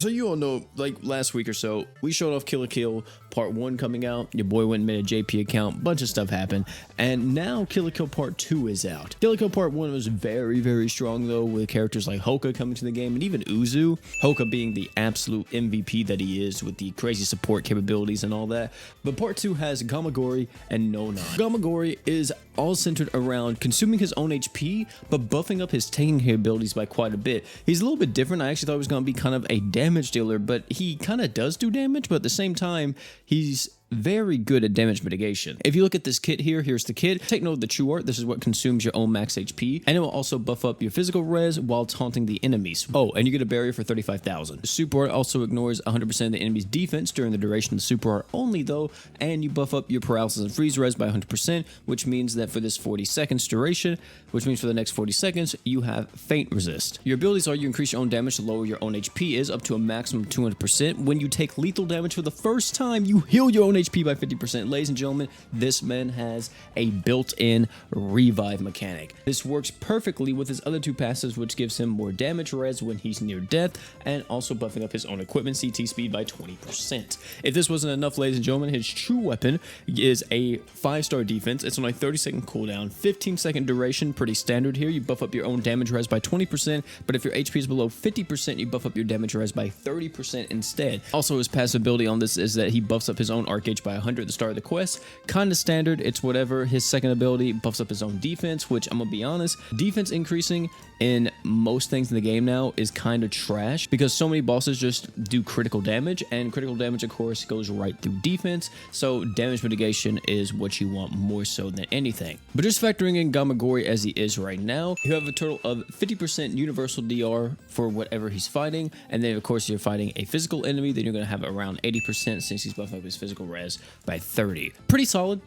So you all know, like last week or so, we showed off KLK Part 1 coming out. Your boy went and made a JP account. Bunch of stuff happened. And now KLK Part 2 is out. KLK Part 1 was very, very strong though, with characters like Hoka coming to the game and even Uzu. Hoka being the absolute MVP that he is with the crazy support capabilities and all that. But Part 2 has Gamagori and Nonan. Gamagori is all centered around consuming his own HP, but buffing up his tanking capabilities by quite a bit. He's a little bit different. I actually thought he was going to be kind of a damage dealer, but he kind of does do damage, but at the same time, he's very good at damage mitigation. If you look at this kit here, here's the kit. Take note of the true art. This is what consumes your own max HP, and it will also buff up your physical res while taunting the enemies. Oh, and you get a barrier for 35,000. The super art also ignores 100% of the enemy's defense during the duration of the super art only though, and you buff up your paralysis and freeze res by 100%, which means that for this 40 seconds duration, which means for the next 40 seconds, you have faint resist. Your abilities are you increase your own damage to lower your own HP is up to a maximum of 200%. When you take lethal damage for the first time, you heal your own HP by 50%. Ladies and gentlemen, this man has a built-in revive mechanic. This works perfectly with his other two passives, which gives him more damage res when he's near death, and also buffing up his own equipment CT speed by 20%. If this wasn't enough, ladies and gentlemen, his true weapon is a 5-star defense. It's on a 30-second cooldown, 15-second duration, pretty standard here. You buff up your own damage res by 20%, but if your HP is below 50%, you buff up your damage res by 30% instead. Also, his passive ability on this is that he buffs up his own arc gauge by 100 at the start of the quest. Kind of standard, it's whatever. His second ability buffs up his own defense, which I'm gonna be honest, defense increasing in most things in the game now is kind of trash because so many bosses just do critical damage, and critical damage of course goes right through defense, so damage mitigation is what you want more so than anything. But just factoring in Gamagori as he is right now, you have a total of 50% universal DR for whatever he's fighting, and then of course you're fighting a physical enemy, then you're going to have around 80% since he's buffing up his physical res by 30. Pretty solid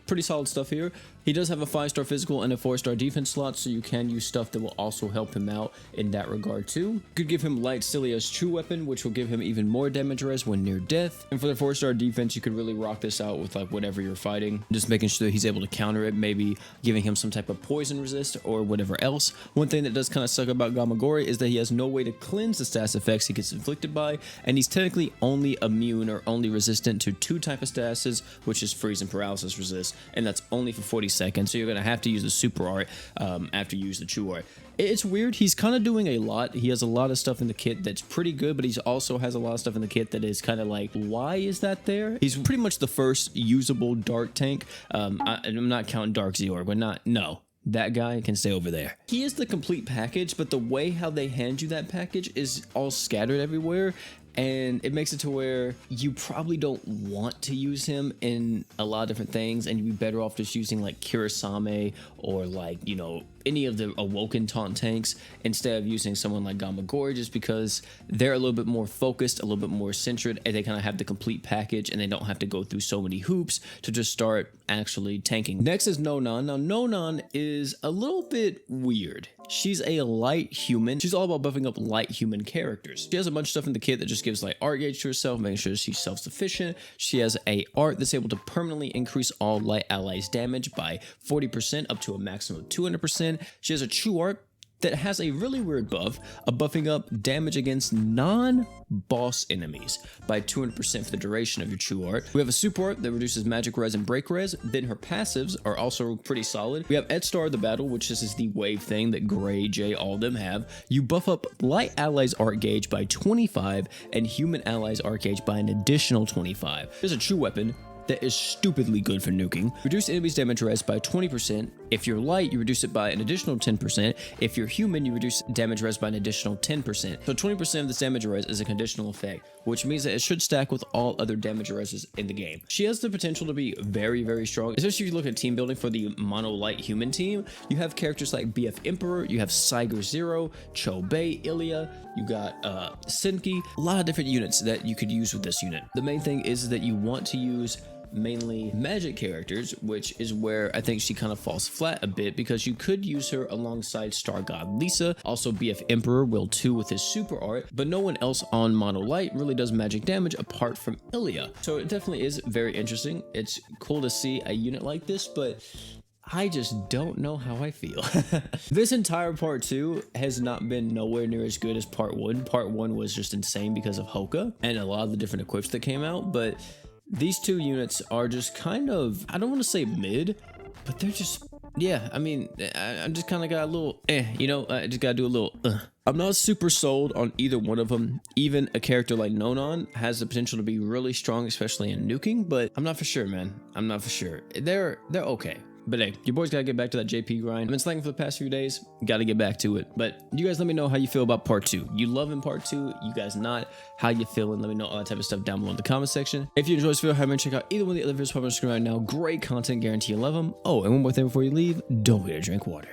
stuff here. He does have a 5-star physical and a 4-star defense slot, so you can use stuff that will also help him out in that regard too. Could give him Light Celia's true weapon, which will give him even more damage res when near death. And for the 4-star defense, you could really rock this out with like whatever you're fighting, just making sure that he's able to counter it, maybe giving him some type of poison resist or whatever else. One thing that does kind of suck about Gamagori is that he has no way to cleanse the status effects he gets inflicted by, and he's technically only immune or only resistant to 2 type of statuses, which is freeze and paralysis resist, and that's only for 40 seconds, so you're gonna have to use the super art after you use the true art. It's weird. He's kind of doing a lot. He has a lot of stuff in the kit that's pretty good, but he also has a lot of stuff in the kit that is kind of like, why is that there? He's pretty much the first usable dark tank. I'm not counting Dark Zeor, but no. That guy can stay over there. He is the complete package, but the way how they hand you that package is all scattered everywhere, and it makes it to where you probably don't want to use him in a lot of different things, and you'd be better off just using like Kurasame or like, you know, any of the Awoken taunt tanks instead of using someone like Gamagori, just because they're a little bit more focused, a little bit more centered, and they kind of have the complete package, and they don't have to go through so many hoops to just start actually tanking. Next is Nonan. Now Nonan is a little bit weird. She's a light human. She's all about buffing up light human characters. She has a bunch of stuff in the kit that just gives like art gauge to herself, making sure she's self-sufficient. She has a art that's able to permanently increase all light allies damage by 40% up to a maximum of 200%. She has a true art that has a really weird buff of buffing up damage against non-boss enemies by 200% for the duration of your true art. We have a super art that reduces magic res and break res. Then her passives are also pretty solid. We have Ed Star of the Battle, which is the wave thing that Gray, Jay, all of them have. You buff up light allies art gauge by 25 and human allies art gauge by an additional 25. There's a true weapon that is stupidly good for nuking. Reduce enemies damage res by 20%. If you're light, you reduce it by an additional 10%. If you're human, you reduce damage res by an additional 10%. So 20% of this damage res is a conditional effect, which means that it should stack with all other damage reses in the game. She has the potential to be very, very strong, especially if you look at team building for the mono light human team. You have characters like BF Emperor, you have Cyger Zero, Chobei, Ilya, you got Senki, a lot of different units that you could use with this unit. The main thing is that you want to use mainly magic characters, which is where I think she kind of falls flat a bit, because you could use her alongside Star God Lisa. Also BF Emperor will too with his super art, but no one else on Mono Light really does magic damage apart from Ilya. So it definitely is very interesting. It's cool to see a unit like this, but I just don't know how I feel. This entire part 2 has not been nowhere near as good as part 1. Part 1 was just insane because of Hoka and a lot of the different equips that came out, but these 2 units are just kind of, I don't want to say mid, but they're just, yeah, I mean, I just kind of got a little, you know, I just got to do a little, I'm not super sold on either one of them. Even a character like Nonan has the potential to be really strong, especially in nuking, but I'm not for sure, man. I'm not for sure. They're okay. But hey, your boy's gotta get back to that JP grind. I've been slanging for the past few days, gotta get back to it. But you guys let me know how you feel about part 2. You loving part 2? You guys not? How you feeling? Let me know all that type of stuff down below in the comment section. If you enjoyed this video, have check out either one of the other videos popping on the screen right now. Great content, guarantee you love them. Oh, and one more thing before you leave, don't forget to drink water.